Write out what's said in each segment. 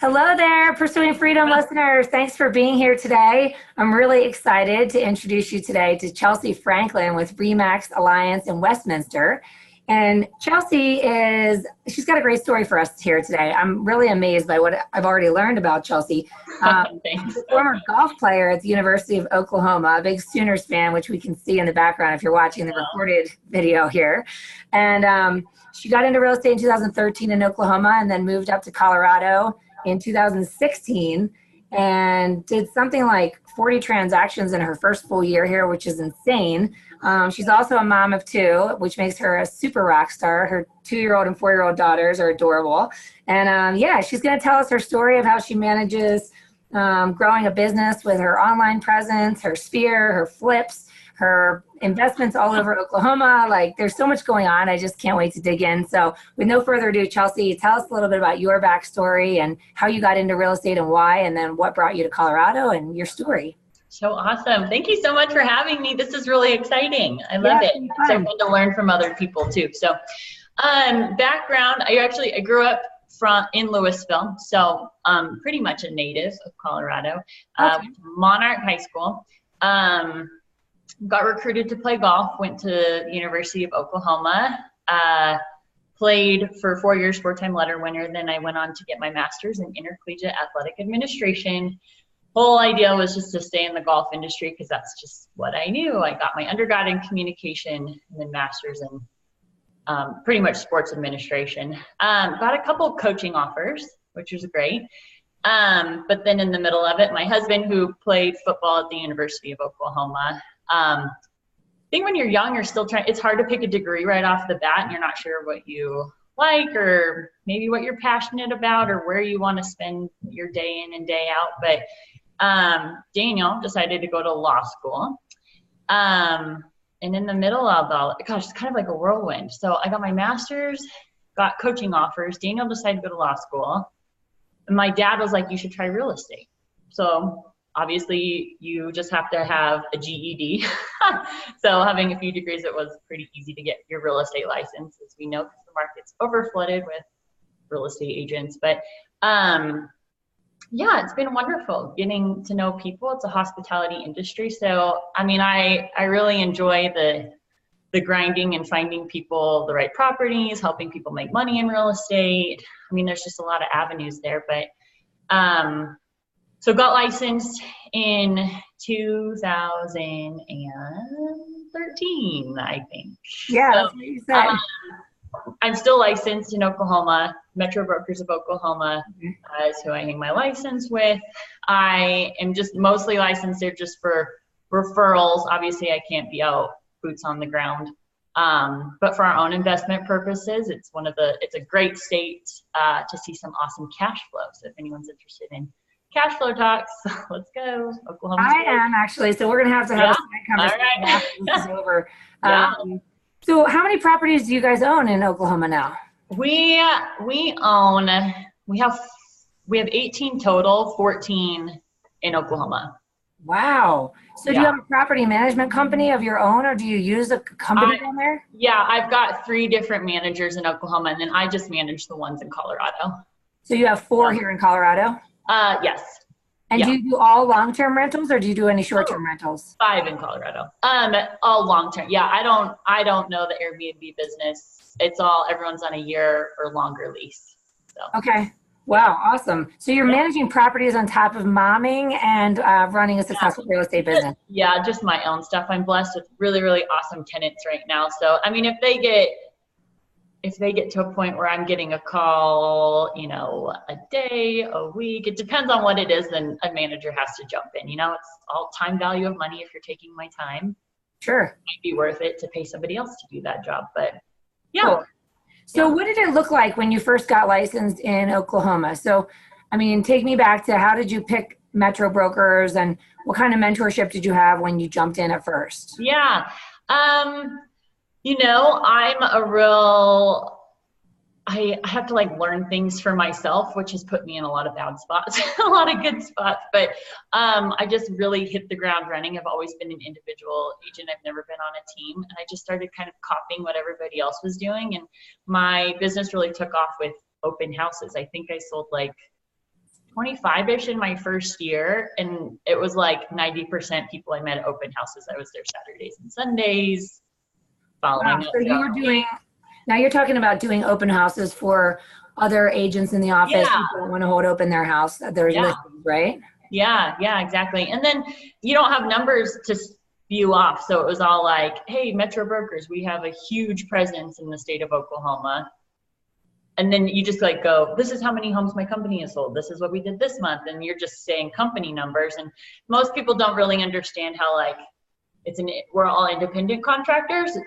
Hello there, Pursuing Freedom listeners. Thanks for being here today. I'm really excited to introduce you today to Chelsea Franklin with Remax Alliance in Westminster. And she's got a great story for us here today. I'm really amazed by what I've already learned about Chelsea. She's Thanks. a former golf player at the University of Oklahoma, a big Sooners fan, which we can see in the background if you're watching the recorded video here. And she got into real estate in 2013 in Oklahoma and then moved up to Colorado in 2016 and did something like 40 transactions in her first full year here, which is insane. She's also a mom of two, which makes her a super rock star. Her 2-year-old and 4-year-old daughters are adorable. And she's going to tell us her story of how she manages growing a business with her online presence, her sphere, her flips, her investments all over Oklahoma. Like, there's so much going on. I just can't wait to dig in. So with no further ado, Chelsea, tell us a little bit about your backstory and how you got into real estate and why, and then what brought you to Colorado and your story. So awesome. Thank you so much for having me. This is really exciting. I love it. It's so fun to learn from other people too. So background, I grew up in Louisville, so pretty much a native of Colorado. Monarch High School. Got recruited to play golf, went to the University of Oklahoma, played for 4 years, 4-time letter winner. Then I went on to get my master's in intercollegiate athletic administration. Whole idea was just to stay in the golf industry because that's just what I knew. I got my undergrad in communication and then master's in pretty much sports administration. Got a couple coaching offers, which was great. But then in the middle of it, my husband, who played football at the University of Oklahoma, I think when you're young, you're still it's hard to pick a degree right off the bat and you're not sure what you like or maybe what you're passionate about or where you want to spend your day in and day out. But Daniel decided to go to law school. And in the middle of all, gosh, it's kind of like a whirlwind. So I got my master's, got coaching offers. Daniel decided to go to law school. And my dad was like, you should try real estate. So obviously you just have to have a GED. So having a few degrees, it was pretty easy to get your real estate license, as we know, because the market's overflooded with real estate agents. But it's been wonderful getting to know people. It's a hospitality industry. So, I really enjoy the grinding and finding people the right properties, helping people make money in real estate. There's just a lot of avenues there, but so got licensed in 2013, I think. Yeah, so, that's what you said. I'm still licensed in Oklahoma. Metro Brokers of Oklahoma is who I hang my license with. I am just mostly licensed there just for referrals. Obviously, I can't be out boots on the ground. But for our own investment purposes, it's a great state to see some awesome cash flow. So if anyone's interested in cash flow talks, let's go. Oklahoma. I am actually. So we're going to have a side conversation after this is over. So how many properties do you guys own in Oklahoma now? We have 18 total, 14 in Oklahoma. Wow. So do you have a property management company of your own, or do you use a company down there? Yeah, I've got 3 different managers in Oklahoma, and then I just manage the ones in Colorado. So you have 4 here in Colorado? Yes. And do you do all long-term rentals, or do you do any short-term rentals? 5 in Colorado. All long-term. Yeah, I don't know the Airbnb business. It's everyone's on a year or longer lease. So. Okay. Wow, awesome. So you're managing properties on top of momming and running a successful real estate business. Yeah, just my own stuff. I'm blessed with really, really awesome tenants right now. So, if they get to a point where I'm getting a call, a day, a week, it depends on what it is, then a manager has to jump in. It's all time value of money. If you're taking my time, sure, it might be worth it to pay somebody else to do that job. But yeah. Cool. So what did it look like when you first got licensed in Oklahoma? So, take me back to how did you pick Metro Brokers and what kind of mentorship did you have when you jumped in at first? Yeah. I have to learn things for myself, which has put me in a lot of bad spots, a lot of good spots, but I just really hit the ground running. I've always been an individual agent. I've never been on a team, and I just started kind of copying what everybody else was doing, and my business really took off with open houses. I think I sold 25-ish in my first year, and it was like 90% people I met at open houses. I was there Saturdays and Sundays, following up. So you were doing, now you're talking about doing open houses for other agents in the office who don't want to hold open their house, their listings, right? Yeah, exactly. And then you don't have numbers to spew off. So it was all like, hey, Metro Brokers, we have a huge presence in the state of Oklahoma. And then you just like go, this is how many homes my company has sold. This is what we did this month. And you're just saying company numbers. And most people don't really understand how like, we're all independent contractors,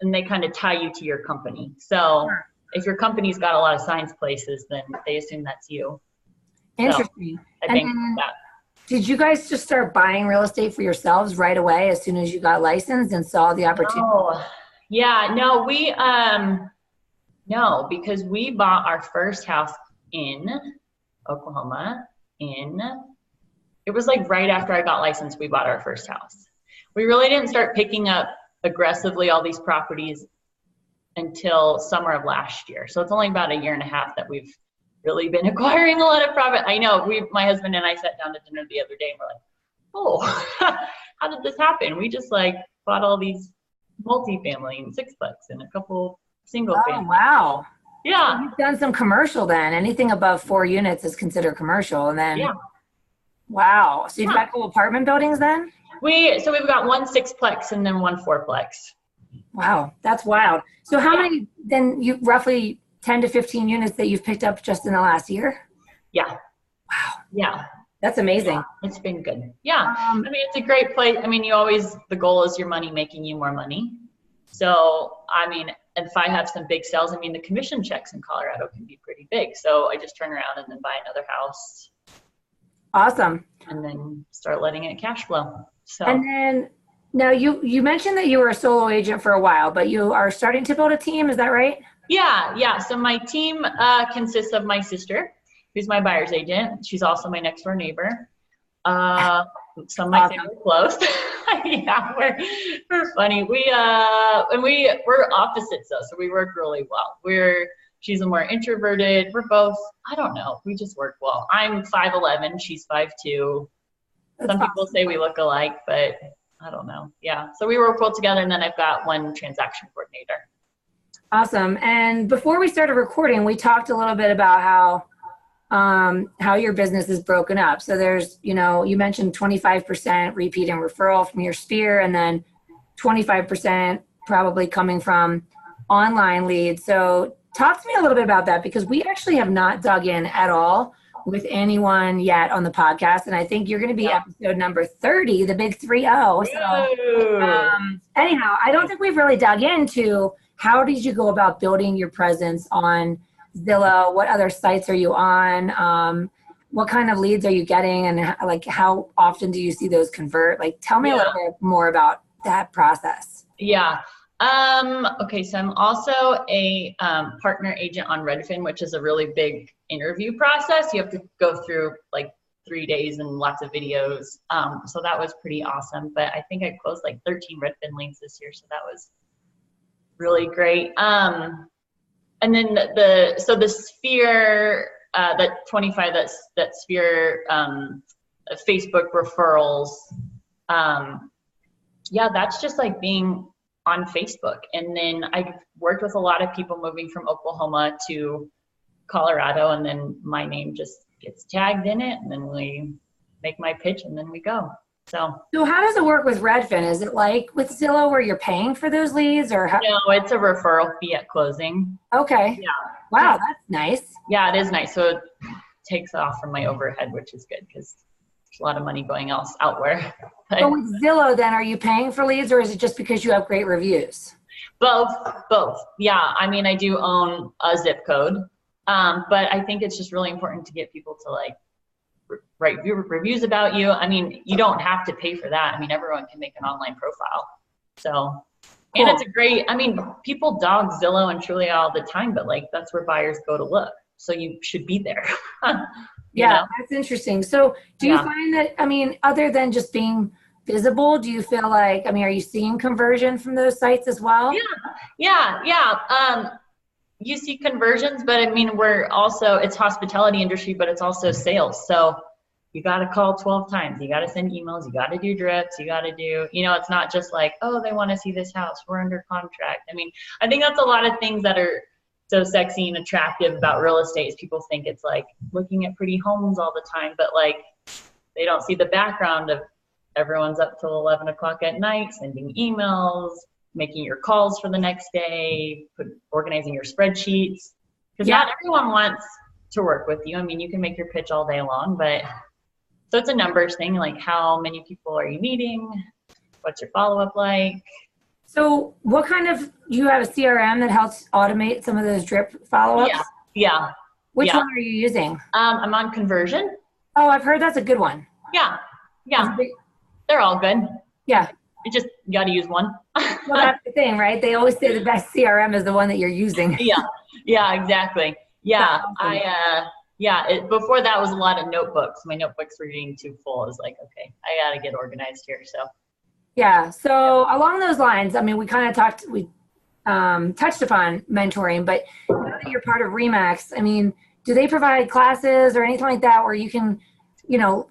and they kind of tie you to your company. So if your company's got a lot of signs places, then they assume that's you. Interesting. So I think that. Did you guys just start buying real estate for yourselves right away as soon as you got licensed and saw the opportunity? Oh, yeah, no, no, because we bought our first house in Oklahoma it was like right after I got licensed, we bought our first house. We really didn't start picking up aggressively all these properties until summer of last year. So it's only about a year and a half that we've really been acquiring a lot of property. I know my husband and I sat down to dinner the other day and we're like, oh, how did this happen? We just like bought all these multifamily and sixplex and a couple single family. Oh, wow. Yeah. So you've done some commercial then. Anything above 4 units is considered commercial. And then, wow. So you've got a couple apartment buildings then? We've got 1 6-plex and then 1 4-plex. Wow. That's wild. So how many, then you roughly 10 to 15 units that you've picked up just in the last year? Yeah. Wow. Yeah. That's amazing. Yeah, it's been good. Yeah. I mean, it's a great place. I mean, the goal is your money making you more money. So, I mean, if I have some big sales, I mean, the commission checks in Colorado can be pretty big. So I just turn around and then buy another house. Awesome. And then start letting it cash flow. So. And then, now you mentioned that you were a solo agent for a while, but you are starting to build a team. Is that right? Yeah. So my team consists of my sister, who's my buyer's agent. She's also my next door neighbor. Some of my family close. Yeah, we're funny. We're opposites though, so we work really well. She's a more introverted. We're both, I don't know, we just work well. I'm 5'11", she's 5'2". Some people say we look alike, but I don't know. Yeah, so we work well together, and then I've got one transaction coordinator. Awesome. And before we started recording, we talked a little bit about how your business is broken up. So there's, you mentioned 25% repeat and referral from your sphere, and then 25% probably coming from online leads. So talk to me a little bit about that, because we actually have not dug in at all with anyone yet on the podcast. And I think you're going to be episode number 30, the big 30. So anyhow, I don't think we've really dug into how did you go about building your presence on Zillow? What other sites are you on? What kind of leads are you getting? And like, how often do you see those convert? Like, tell me a little bit more about that process. Yeah. Okay. So I'm also a partner agent on Redfin, which is a really big interview process. You have to go through like 3 days and lots of videos. So that was pretty awesome. But I think I closed like 13 Redfin leads this year. So that was really great. And then the sphere, that 25, that sphere, Facebook referrals. That's just like being on Facebook. And then I worked with a lot of people moving from Oklahoma to Colorado, and then my name just gets tagged in it, and then we make my pitch, and then we go. So how does it work with Redfin? Is it like with Zillow where you're paying for those leads, or how? No, it's a referral fee at closing. Okay. Yeah. Wow, that's nice. Yeah, it is nice. So it takes off from my overhead, which is good because there's a lot of money going else outwhere. But with Zillow, then, are you paying for leads, or is it just because you have great reviews? Both. Yeah. I mean, I do own a zip code, but I think it's just really important to get people to like write reviews about you. I mean, you don't have to pay for that. I mean, everyone can make an online profile. So, and it's a great, I mean, people dog Zillow and Trulia all the time, but like, that's where buyers go to look. So you should be there. Yeah, that's interesting. So do you find that, I mean, other than just being visible, do you feel like, I mean, are you seeing conversion from those sites as well? Yeah. you see conversions, but I mean, we're also, it's hospitality industry, but it's also sales. So you got to call 12 times. You got to send emails. You got to do drips. You got to do, you know, it's not just like, oh, they want to see this house. We're under contract. I mean, I think that's a lot of things that are so sexy and attractive about real estate is people think it's like looking at pretty homes all the time, but like they don't see the background of everyone's up till 11 o'clock at night, sending emails, making your calls for the next day, organizing your spreadsheets. Because not everyone wants to work with you. I mean, you can make your pitch all day long, but so it's a numbers thing, like how many people are you meeting? What's your follow-up like? So what kind of, you have a CRM that helps automate some of those drip follow-ups? Yeah. Which one are you using? I'm on Conversion. Oh, I've heard that's a good one. Yeah. They're all good. Yeah. You got to use one. Well, that's the thing, right? They always say the best CRM is the one that you're using. Yeah, exactly. Yeah, before that was a lot of notebooks. My notebooks were getting too full. I was like, okay, I got to get organized here. So. Yeah. So along those lines, I mean, we kind of touched upon mentoring, but now that you're part of Remax, I mean, do they provide classes or anything like that where you can, you know,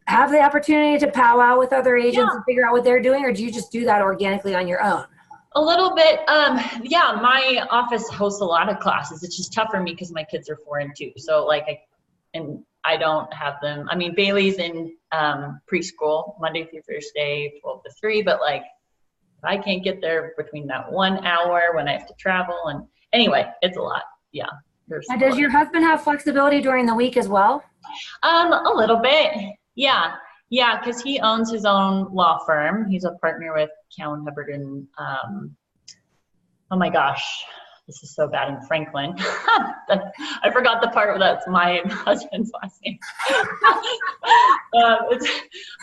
have the opportunity to powwow with other agents and figure out what they're doing, or do you just do that organically on your own? A little bit. My office hosts a lot of classes. It's just tough for me because my kids are 4 and 2. So like, I don't have them. I mean, Bailey's in preschool Monday through Thursday, 12 to 3. But like, I can't get there between that 1 hour when I have to travel. And anyway, it's a lot. Yeah. Now, does your husband have flexibility during the week as well? A little bit. Yeah, because he owns his own law firm. He's a partner with Cowan Hubbard and, oh my gosh, this is so bad, in Franklin. I forgot the part that's my husband's last name. It's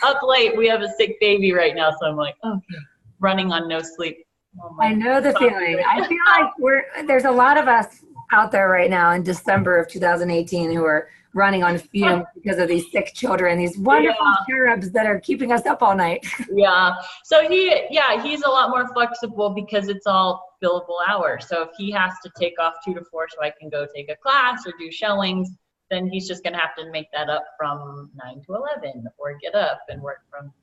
up late. We have a sick baby right now, so I'm like, okay, running on no sleep. Oh I know the feeling. I feel like there's a lot of us out there right now in December of 2018 who are running on fumes because of these sick children, these wonderful cherubs that are keeping us up all night. So he's a lot more flexible because it's all billable hours. So if he has to take off 2 to 4 so I can go take a class or do showings, then he's just going to have to make that up from 9 to 11 or get up and work from,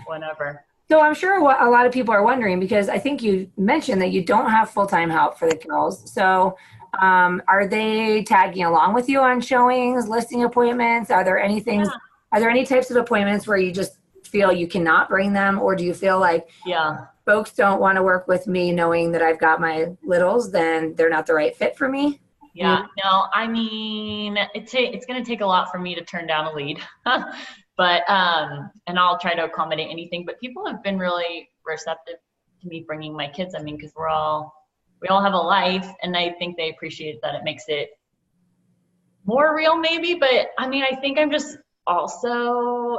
whenever. So I'm sure what a lot of people are wondering, because I think you mentioned that you don't have full-time help for the girls. So are they tagging along with you on showings, listing appointments? Are there any things, are there any types of appointments where you just feel you cannot bring them? Or do you feel like folks don't want to work with me knowing that I've got my littles, then they're not the right fit for me? No, I mean, it's going to take a lot for me to turn down a lead. But, and I'll try to accommodate anything, but people have been really receptive to me bringing my kids. I mean, because we all have a life, and I think they appreciate that. It makes it more real maybe, but I mean, I think I'm just also,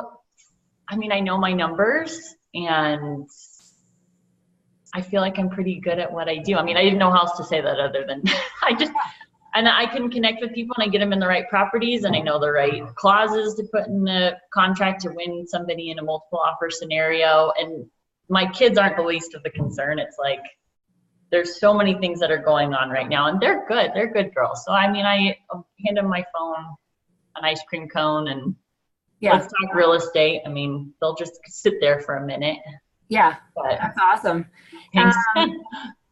I mean, I know my numbers and I feel like I'm pretty good at what I do. I mean, I didn't know how else to say that other than and I can connect with people and I get them in the right properties and I know the right clauses to put in the contract to win somebody in a multiple offer scenario. And my kids aren't the least of the concern. It's like, there's so many things that are going on right now and they're good. They're good girls. So, I mean, I hand them my phone, an ice cream cone, and let's talk real estate. I mean, they'll just sit there for a minute. Yeah, but that's awesome.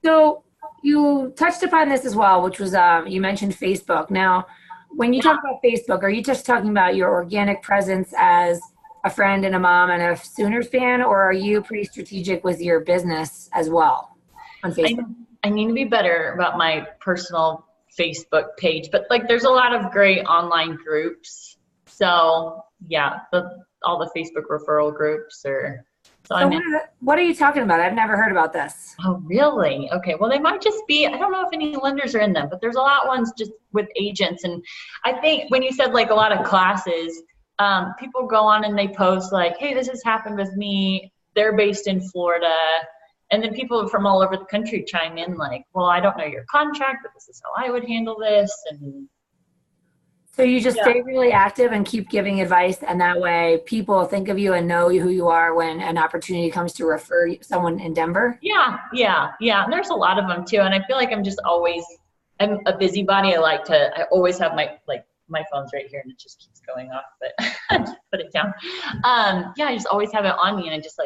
So you touched upon this as well, which was, you mentioned Facebook. Now, when you talk about Facebook, are you just talking about your organic presence as a friend and a mom and a Sooners fan, or are you pretty strategic with your business as well on Facebook? I need to be better about my personal Facebook page, but like there's a lot of great online groups. So yeah, all the Facebook referral groups are. So what are you talking about? I've never heard about this. Oh, really? Okay. Well, they might just be, I don't know if any lenders are in them, but there's a lot of ones just with agents. And I think when you said like a lot of classes, people go on and they post like, hey, this has happened with me. They're based in Florida. And then people from all over the country chime in like, well, I don't know your contract, but this is how I would handle this. And So you just stay really active and keep giving advice, and that way people think of you and know who you are when an opportunity comes to refer someone in Denver? Yeah. And there's a lot of them too, and I feel like I'm a busybody. I always have my phone's right here and it just keeps going off, but just put it down. I just always have it on me, and I just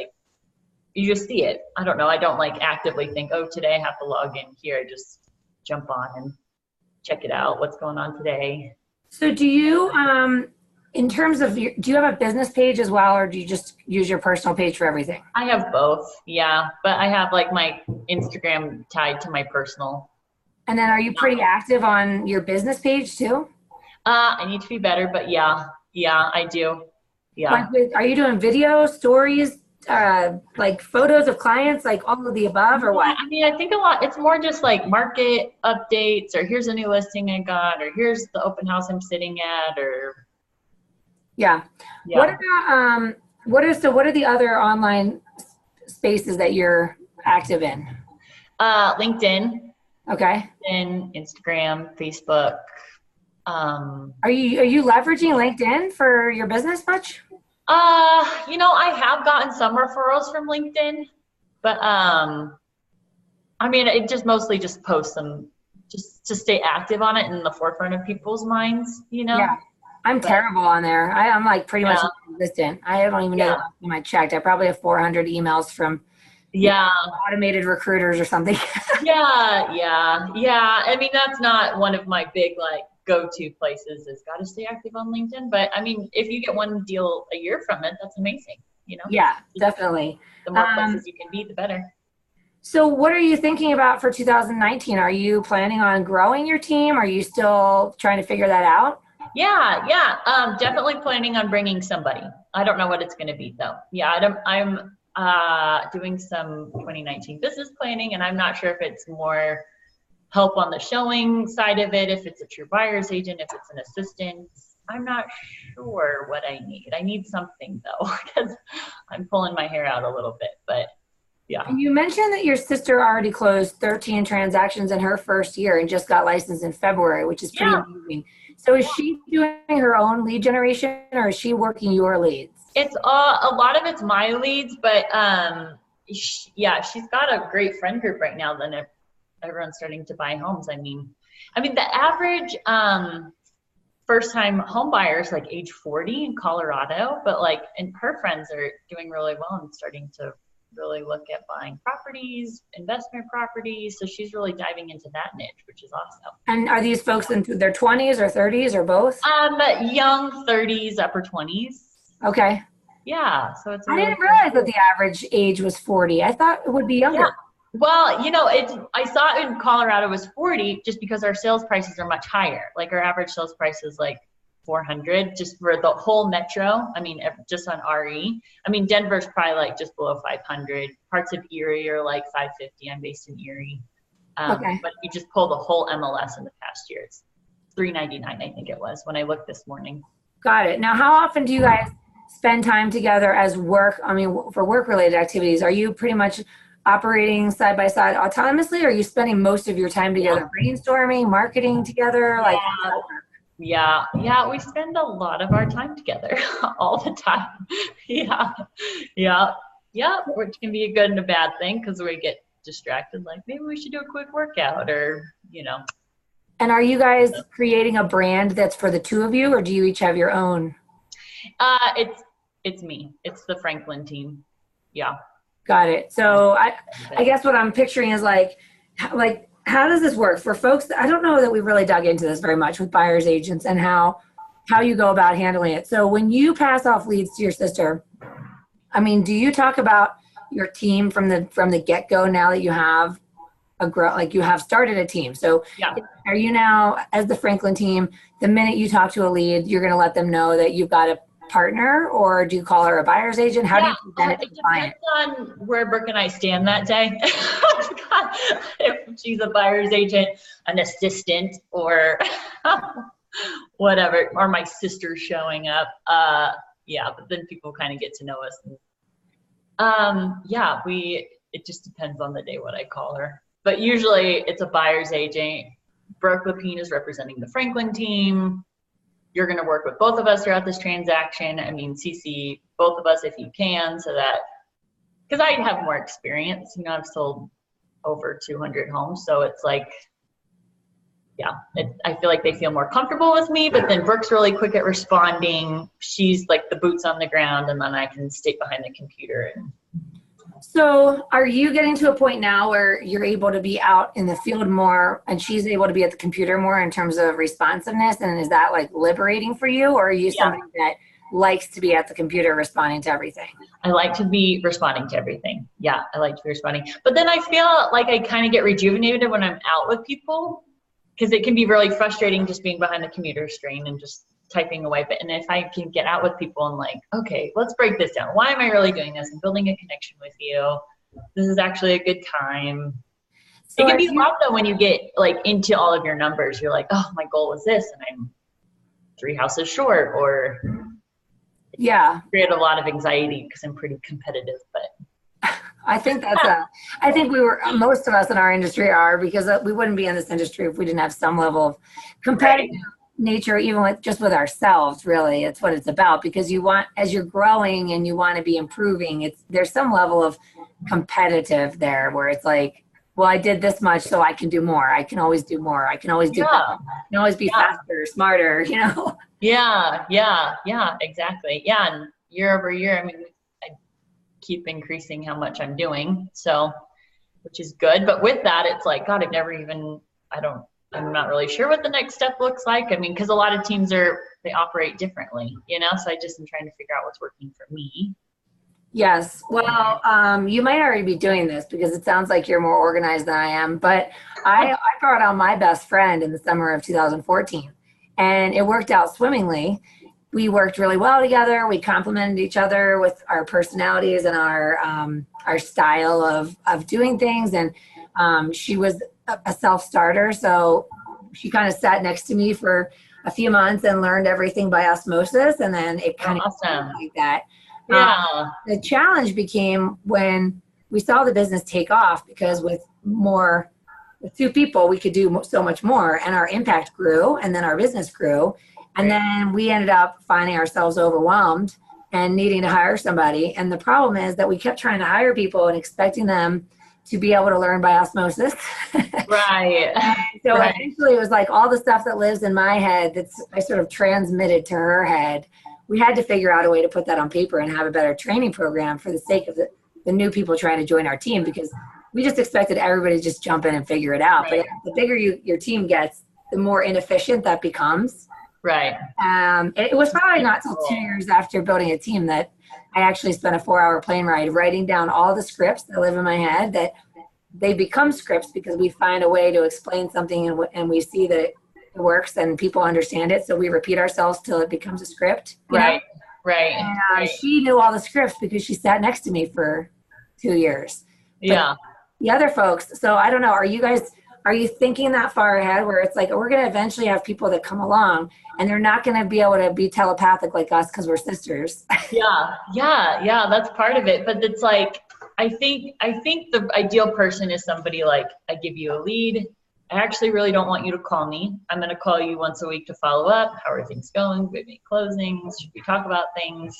you just see it. I don't know. I don't actively think, oh, today I have to log in here. I just jump on and check it out. What's going on today? So do you, in terms of, do you have a business page as well, or do you just use your personal page for everything? I have both, yeah. But I have my Instagram tied to my personal. And then are you pretty active on your business page too? I need to be better, but yeah, I do. Yeah. Are you doing video, stories, photos of clients, all of the above, or what? I mean, I think it's more just market updates, or here's a new listing I got, or here's the open house I'm sitting at, or. Yeah. What about, what are the other online spaces that you're active in? LinkedIn. Okay. And Instagram, Facebook. Are you leveraging LinkedIn for your business much? I have gotten some referrals from LinkedIn, but I mean, it just mostly just posts them just to stay active on it in the forefront of people's minds, Yeah. I'm terrible on there. I'm pretty much non-existent. I don't even know the last time I checked. I probably have 400 emails from automated recruiters or something. Yeah. I mean, that's not one of my big go-to places, is got to stay active on LinkedIn. But I mean, if you get one deal a year from it, that's amazing. Yeah, definitely. The more places you can be, the better. So what are you thinking about for 2019? Are you planning on growing your team? Are you still trying to figure that out? Yeah. Definitely planning on bringing somebody. I don't know what it's going to be though. Yeah, I'm doing some 2019 business planning, and I'm not sure if it's more help on the showing side of it, if it's a true buyer's agent, if it's an assistant. I'm not sure what I need. I need something though, because I'm pulling my hair out a little bit, but yeah. You mentioned that your sister already closed 13 transactions in her first year and just got licensed in February, which is pretty amazing. So is she doing her own lead generation, or is she working your leads? It's a lot of it's my leads, but she's got a great friend group right now. Then everyone's starting to buy homes. I mean, the average first-time home buyer is age 40 in Colorado, but and her friends are doing really well and starting to really look at buying properties, investment properties. So she's really diving into that niche, which is awesome. And are these folks in their 20s or 30s or both? Young 30s, upper 20s. Okay. Yeah. So it's. I didn't realize that the average age was 40. I thought it would be younger. Yeah. Well, I saw it in Colorado was 40 just because our sales prices are much higher. Our average sales price is 400 just for the whole metro. I mean, just on RE. I mean, Denver's probably just below 500. Parts of Erie are 550. I'm based in Erie. Okay. But you just pull the whole MLS in the past year. It's $399, I think it was when I looked this morning. Got it. Now, how often do you guys spend time together as work? I mean, for work-related activities, are you pretty much operating side by side autonomously, or are you spending most of your time together brainstorming, marketing together? Yeah, we spend a lot of our time together all the time. Yeah, which can be a good and a bad thing because we get distracted, maybe we should do a quick workout, or And are you guys creating a brand that's for the two of you, or do you each have your own? It's me. It's the Franklin team. Yeah. Got it. So I guess what I'm picturing is how does this work for folks? I don't know that we really dug into this very much with buyer's agents and how you go about handling it. So when you pass off leads to your sister, I mean, do you talk about your team from the get-go now that you have you have started a team? So are you now, as the Franklin team, the minute you talk to a lead, you're going to let them know that you've got a partner, or do you call her a buyer's agent? How do you present it to the client? It depends on where Brooke and I stand that day. If she's a buyer's agent, an assistant, or whatever, or my sister showing up. But then people kind of get to know us. It just depends on the day what I call her. But usually it's a buyer's agent. Brooke Lapine is representing the Franklin team. you're going to work with both of us throughout this transaction. I mean, CC both of us if you can, so that, because I have more experience, you know, I've sold over 200 homes. So it's like, yeah, I feel like they feel more comfortable with me, but then Brooke's really quick at responding. She's like the boots on the ground, and then I can stay behind the computer. So are you getting to a point now where you're able to be out in the field more and she's able to be at the computer more in terms of responsiveness? And is that like liberating for you, or are you somebody that likes to be at the computer responding to everything? I like to be responding to everything. Yeah, I like to be responding. But then I feel like I kind of get rejuvenated when I'm out with people, because it can be really frustrating just being behind the computer screen and just typing away. But and if I can get out with people and like, okay, let's break this down. Why am I really doing this? I'm building a connection with you. This is actually a good time. So it can be a lot though when you get like into all of your numbers. You're like, oh, my goal was this, and I'm 3 houses short, or yeah, create a lot of anxiety because I'm pretty competitive. But I think that's I think most of us in our industry are, because we wouldn't be in this industry if we didn't have some level of competitive nature, even with ourselves. Really, it's what it's about, because you want, as you're growing and you want to be improving, there's some level of competitive there where it's like, well, I did this much, so I can do more. I can always do more. I can always do better. I can always be faster, smarter, you know? Yeah, exactly. Yeah, and year over year, I mean, I keep increasing how much I'm doing, so, which is good. But with that, it's like, God, I'm not really sure what the next step looks like. I mean, because a lot of teams they operate differently, you know? So I just am trying to figure out what's working for me. Yes. Well, you might already be doing this because it sounds like you're more organized than I am, but I brought on my best friend in the summer of 2014, and it worked out swimmingly. We worked really well together. We complemented each other with our personalities and our style of doing things. And she was a self-starter, so she kind of sat next to me for a few months and learned everything by osmosis, and then it kind of like that. Yeah. The challenge became when we saw the business take off, because with 2 people, we could do so much more, and our impact grew, and then our business grew. And then we ended up finding ourselves overwhelmed and needing to hire somebody. And the problem is that we kept trying to hire people and expecting them to be able to learn by osmosis. Right. So eventually it was like all the stuff that lives in my head I sort of transmitted to her head. We had to figure out a way to put that on paper and have a better training program for the sake of the new people trying to join our team, because we just expected everybody to just jump in and figure it out. But the bigger your team gets, the more inefficient that becomes. Right. It was probably not till 2 years after building a team that I actually spent a 4-hour plane ride writing down all the scripts that live in my head, that they become scripts because we find a way to explain something and we see that it works and people understand it. So we repeat ourselves till it becomes a script. Right. And she knew all the scripts because she sat next to me for 2 years. But the other folks, so I don't know, are you thinking that far ahead where it's like, we're going to eventually have people that come along and they're not going to be able to be telepathic like us because we're sisters? Yeah, that's part of it. But it's like, I think the ideal person is somebody like, I give you a lead. I actually really don't want you to call me. I'm going to call you once a week to follow up. How are things going? Do we make closings? Should we talk about things?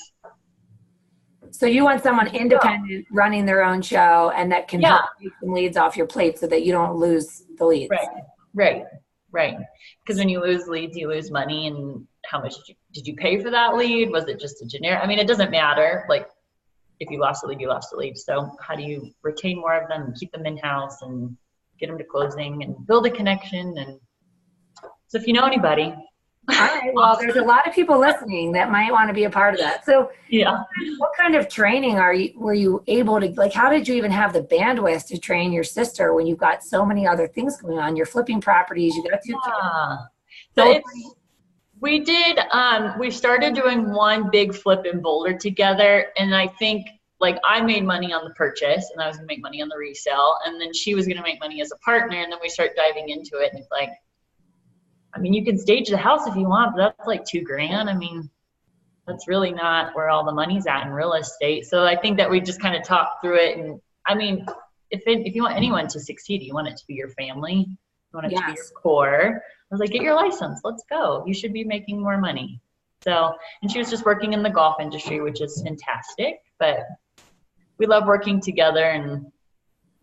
So you want someone independent running their own show and that can help take some leads off your plate so that you don't lose the leads. Right. Because when you lose leads, you lose money. And how much did you pay for that lead? Was it just a generic? I mean, it doesn't matter. Like, if you lost a lead, you lost a lead. So how do you retain more of them and keep them in-house and get them to closing and build a connection? And so if you know anybody. All right, well, there's a lot of people listening that might want to be a part of that. So what kind of training were you able to, like, how did you even have the bandwidth to train your sister when you've got so many other things going on? You're flipping properties, you got 2 kids. So we started doing one big flip in Boulder together. And I think, like, I made money on the purchase and I was gonna make money on the resale. And then she was gonna make money as a partner. And then we start diving into it. And it's like, I mean, you can stage the house if you want, but that's like $2,000. I mean, that's really not where all the money's at in real estate. So I think that we just kind of talked through it. And I mean, if you want anyone to succeed, you want it to be your family. want it to be your core. I was like, get your license. Let's go. You should be making more money. So, and she was just working in the golf industry, which is fantastic. But we love working together, and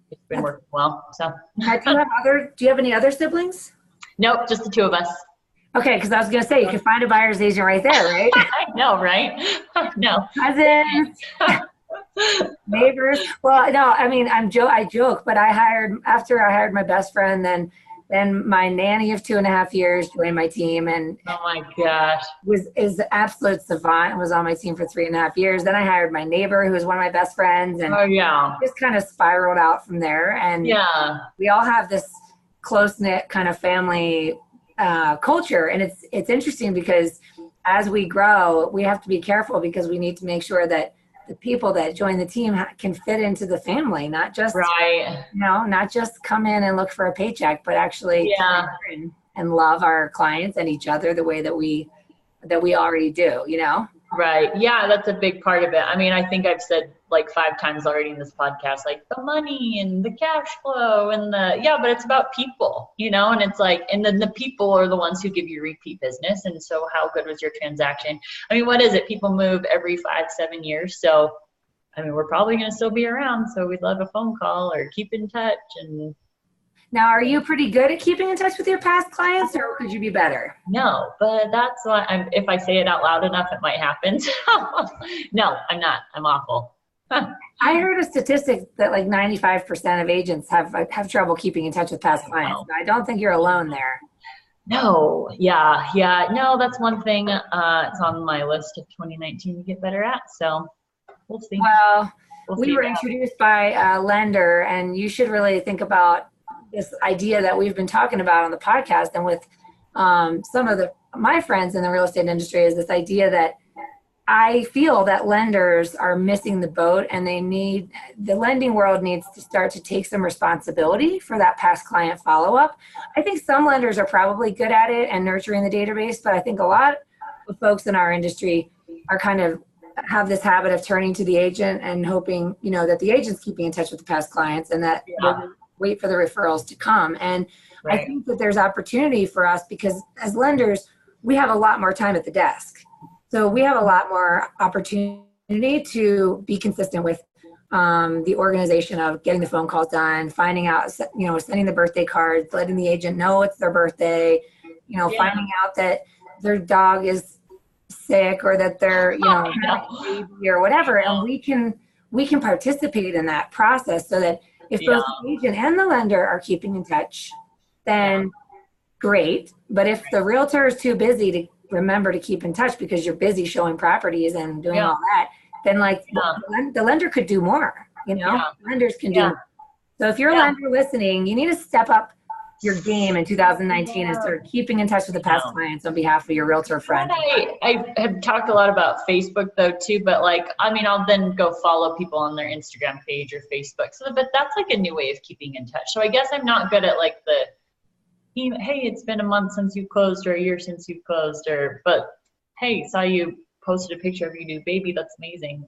it's been working well. So, do you have any other siblings? Nope, just the two of us. Okay, because I was going to say, you could find a buyer's agent right there, right? I know, right? No. Cousins, neighbors. Well, no, I mean, I joke, but after I hired my best friend, then my nanny of 2.5 years joined my team, and oh my gosh, is the absolute savant and was on my team for 3.5 years. Then I hired my neighbor, who was one of my best friends, and just kind of spiraled out from there. And we all have this close-knit kind of family culture, and it's interesting because as we grow, we have to be careful because we need to make sure that the people that join the team can fit into the family, not just not just come in and look for a paycheck, but actually and love our clients and each other the way that we already do, Right. Yeah, that's a big part of it. I mean, I think I've said like 5 times already in this podcast, like the money and the cash flow and but it's about people, and it's like, and then the people are the ones who give you repeat business. And so how good was your transaction? I mean, what is it? People move every 5-7 years. So, I mean, we're probably going to still be around. So we'd love a phone call or keep in touch. And now, are you pretty good at keeping in touch with your past clients, or could you be better? No, but that's why if I say it out loud enough, it might happen. No, I'm not. I'm awful. I heard a statistic that like 95% of agents have trouble keeping in touch with past clients. I don't think you're alone there. No, no, that's one thing. It's on my list of 2019 to get better at. So we'll see. Well, we were introduced by a lender, and you should really think about this idea that we've been talking about on the podcast and with some of my friends in the real estate industry, is this idea that I feel that lenders are missing the boat, and the lending world needs to start to take some responsibility for that past client follow-up. I think some lenders are probably good at it and nurturing the database, but I think a lot of folks in our industry are kind of have this habit of turning to the agent and hoping, that the agent's keeping in touch with the past clients and that they'll wait for the referrals to come. And I think that there's opportunity for us because as lenders, we have a lot more time at the desk. So we have a lot more opportunity to be consistent with the organization of getting the phone calls done, finding out, sending the birthday cards, letting the agent know it's their birthday, finding out that their dog is sick or that they're, having a baby or whatever. And we can participate in that process so that if both the agent and the lender are keeping in touch, then great. But if the realtor is too busy to remember to keep in touch because you're busy showing properties and doing all that, then the lender could do more, lenders can do more. So if you're a lender listening, you need to step up your game in 2019 and start keeping in touch with the past clients on behalf of your realtor friend. I have talked a lot about Facebook though too, but I'll then go follow people on their Instagram page or Facebook. So, but that's like a new way of keeping in touch. So I guess I'm not good at hey, it's been a month since you closed or a year since you closed, but hey, saw you posted a picture of your new baby. That's amazing.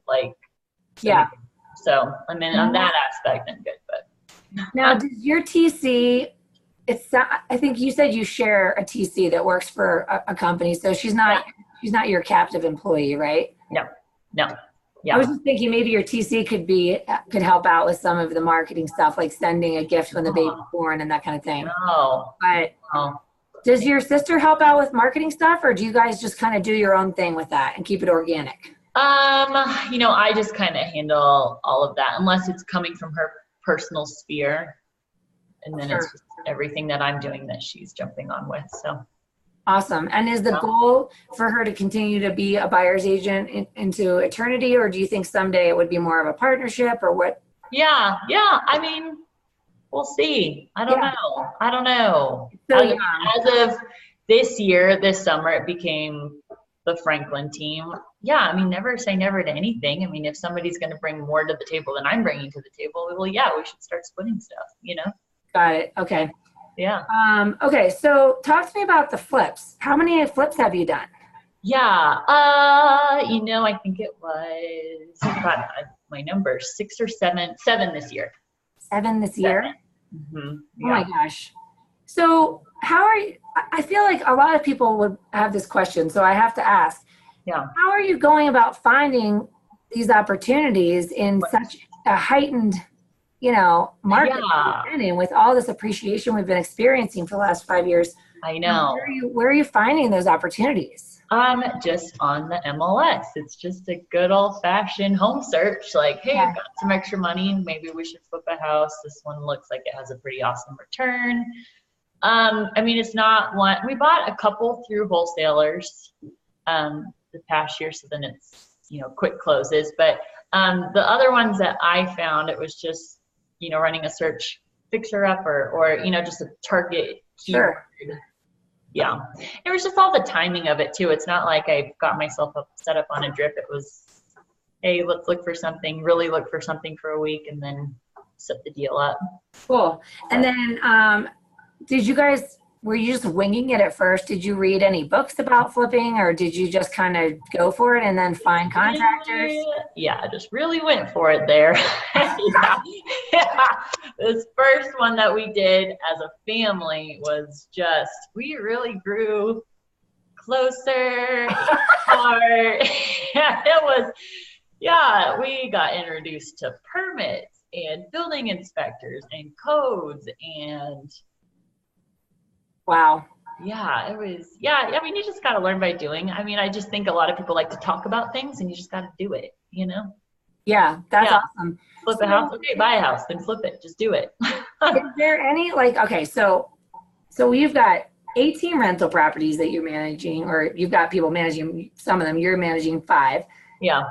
So I mean, on that aspect, I'm good. But now, does your TC? I think you said you share a TC that works for a company, so she's not your captive employee, right? No. I was just thinking maybe your TC could help out with some of the marketing stuff, like sending a gift when the baby's born and that kind of thing. But does your sister help out with marketing stuff, or do you guys just kind of do your own thing with that and keep it organic? I just kind of handle all of that unless it's coming from her personal sphere. And then it's just everything that I'm doing that she's jumping on with. So awesome. And is the goal for her to continue to be a buyer's agent into eternity, or do you think someday it would be more of a partnership, or what? Yeah. I mean, we'll see. I don't know. So as of this summer, it became the Franklin team. Yeah. I mean, never say never to anything. I mean, if somebody's going to bring more to the table than I'm bringing to the table, well, yeah, we should start splitting stuff, Got it. Okay. Yeah. Okay. So talk to me about the flips. How many flips have you done? Yeah. I think it was, my number, 6 or 7 this year. 7 this year? Mm-hmm. Yeah. Oh my gosh. So how are you, I feel like a lot of people would have this question, so I have to ask, Yeah. how are you going about finding these opportunities in such a heightened, market that we've been in with all this appreciation we've been experiencing for the last 5 years? I know. Where are you finding those opportunities? Just on the MLS. It's just a good old fashioned home search. Like, hey, I've got some extra money. Maybe we should flip a house. This one looks like it has a pretty awesome return. I mean, it's not one, we bought a couple through wholesalers, the past year. So then it's, quick closes, but, the other ones that I found, it was just, running a search fixer up or, just a target keyword. Sure. Yeah, it was just all the timing of it too. It's not like I got myself set up on a drip. It was, hey, let's look for something, really look for something for a week and then set the deal up. Cool. And then were you just winging it at first? Did you read any books about flipping, or did you just kind of go for it and then find contractors? Yeah, I just really went for it there. Yeah. This first one that we did as a family was just, we really grew closer apart. We got introduced to permits and building inspectors and codes and wow. Yeah, it was, I mean, you just got to learn by doing. I mean, I just think a lot of people like to talk about things and you just got to do it, Yeah, that's awesome. Flip a house. Okay, buy a house, then flip it. Just do it. Is there any, okay, so you've got 18 rental properties that you're managing, or you've got people managing some of them, you're managing 5. Yeah.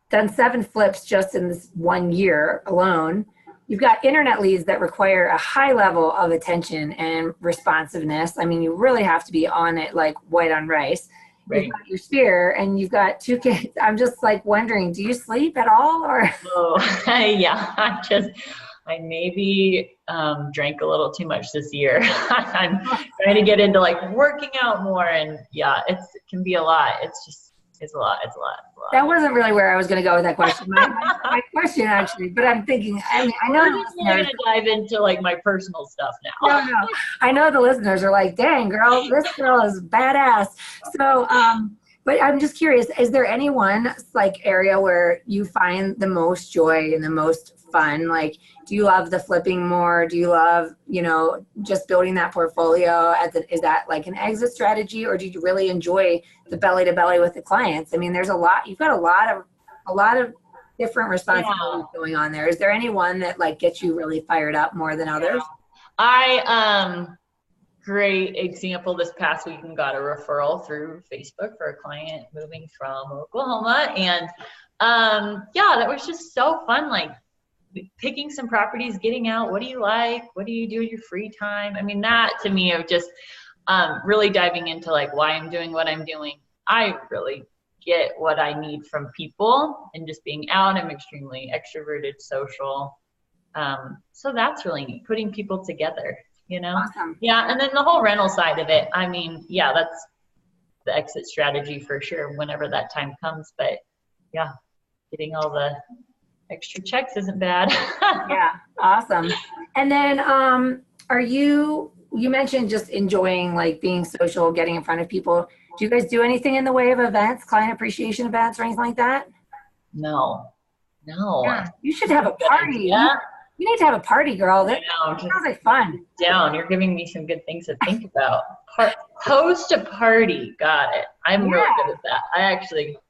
Done 7 flips just in this 1 year alone. You've got internet leads that require a high level of attention and responsiveness. I mean, you really have to be on it like white on rice. Right. You've got your sphere and you've got 2 kids. I'm just like wondering, do you sleep at all? Or yeah, I maybe drank a little too much this year. I'm trying to get into like working out more, and it can be a lot. It's a lot. That wasn't really where I was going to go with that question. My question actually, but I'm thinking, I mean, I know I'm going to dive into like my personal stuff now. No. I know the listeners are like, dang girl, this girl is badass. So, but I'm just curious, is there any one like area where you find the most joy and the most fun? Like, do you love the flipping more? Do you love, just building that portfolio? Is that like an exit strategy, or do you really enjoy the belly to belly with the clients? I mean, there's you've got a lot of different responsibilities going on there. Is there any one that like gets you really fired up more than others? Great example, this past week and got a referral through Facebook for a client moving from Oklahoma. And that was just so fun. Like picking some properties, getting out. What do you like? What do you do in your free time? I mean, that to me, of just really diving into like why I'm doing what I'm doing. I really get what I need from people and just being out. I'm extremely extroverted, social. So that's really neat, putting people together. Awesome. Yeah. And then the whole rental side of it, I mean, that's the exit strategy for sure whenever that time comes. But getting all the extra checks isn't bad. Yeah. Awesome. And then you mentioned just enjoying like being social, getting in front of people. Do you guys do anything in the way of events, client appreciation events or anything like that? No. Yeah. You should have a party. Yeah. You need to have a party, girl. That sounds like fun. You're giving me some good things to think about. Host a party. Got it. I'm really good at that.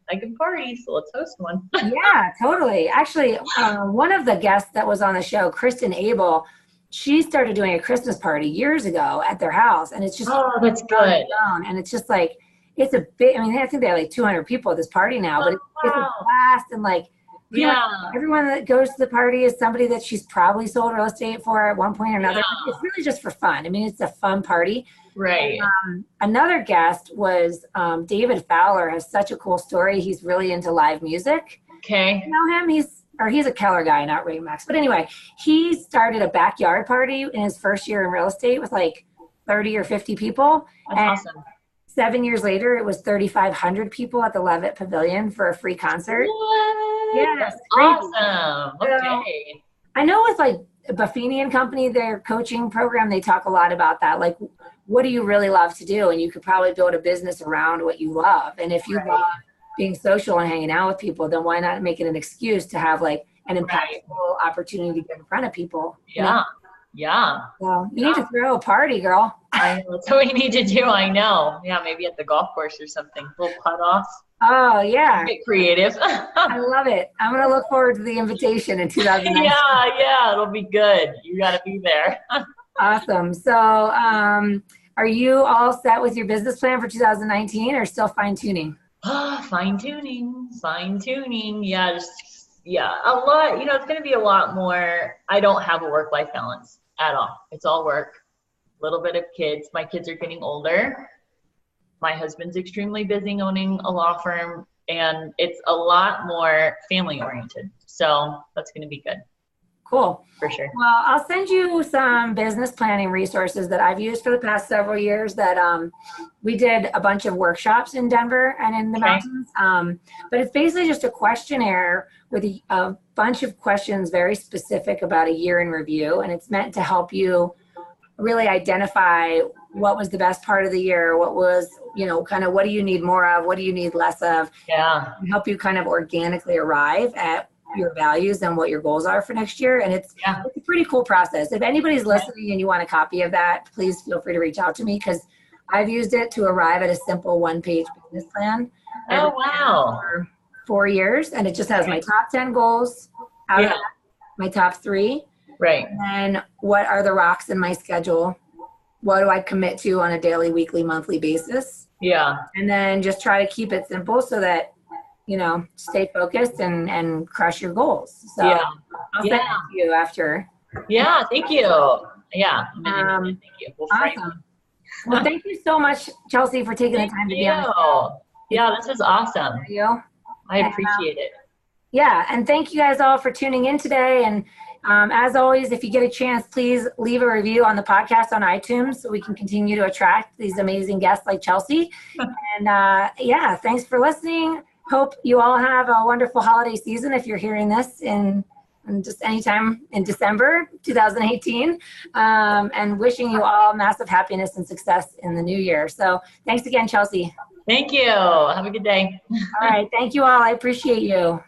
I can party, so let's host one. Yeah, totally. Actually, one of the guests that was on the show, Kristen Abel, she started doing a Christmas party years ago at their house, and it's just that's good. And it's just like it's a big. I mean, I think they have like 200 people at this party now, but it's a blast and like. Everyone that goes to the party is somebody that she's probably sold real estate for at one point or another. It's really just for fun. I mean, it's a fun party. Right. Another guest was David Fowler. Has such a cool story. He's really into live music. Okay. You know him? He's a Keller guy, not Ray Max. But anyway, he started a backyard party in his first year in real estate with like 30 or 50 people. That's awesome. 7 years later, it was 3,500 people at the Levitt Pavilion for a free concert. What? Yeah, that's awesome. Okay. I know with like Buffini and Company, their coaching program, they talk a lot about that. Like, what do you really love to do? And you could probably build a business around what you love. And if you love being social and hanging out with people, then why not make it an excuse to have like an impactful opportunity to get in front of people? Yeah. Yeah. Well, you need to throw a party, girl. I know. That's what we need to do. I know. Yeah, maybe at the golf course or something. Little putt-offs. Oh, yeah. Get creative. I love it. I'm going to look forward to the invitation in 2019. Yeah, it'll be good. You got to be there. Awesome. So are you all set with your business plan for 2019 or still fine-tuning? Fine-tuning. Yeah, a lot. It's going to be a lot more. I don't have a work-life balance at all. It's all work. A little bit of kids. My kids are getting older. My husband's extremely busy owning a law firm, and it's a lot more family-oriented. So that's going to be good. Cool. For sure. Well, I'll send you some business planning resources that I've used for the past several years that we did a bunch of workshops in Denver and in the mountains. But it's basically just a questionnaire with a bunch of questions very specific about a year in review. And it's meant to help you really identify what was the best part of the year, what was, kind of what do you need more of, what do you need less of. Yeah. And help you kind of organically arrive at your values and what your goals are for next year. And it's a pretty cool process. If anybody's listening and you want a copy of that, please feel free to reach out to me because I've used it to arrive at a simple one-page business plan. Oh, wow. For 4 years. And it just has my top 10 goals out of that, my top 3. Right. And then what are the rocks in my schedule? What do I commit to on a daily, weekly, monthly basis? Yeah. And then just try to keep it simple so that stay focused and crush your goals. So I'll send it to you after. Yeah, thank you. Yeah. Thank you. Awesome. Well, thank you so much, Chelsea, for taking the time to be on the show. Yeah, this is awesome. I appreciate it. Yeah, and thank you guys all for tuning in today. And as always, if you get a chance, please leave a review on the podcast on iTunes so we can continue to attract these amazing guests like Chelsea. And thanks for listening. Hope you all have a wonderful holiday season if you're hearing this in just anytime in December 2018, and wishing you all massive happiness and success in the new year. So thanks again, Chelsea. Thank you. Have a good day. All right. Thank you all. I appreciate you.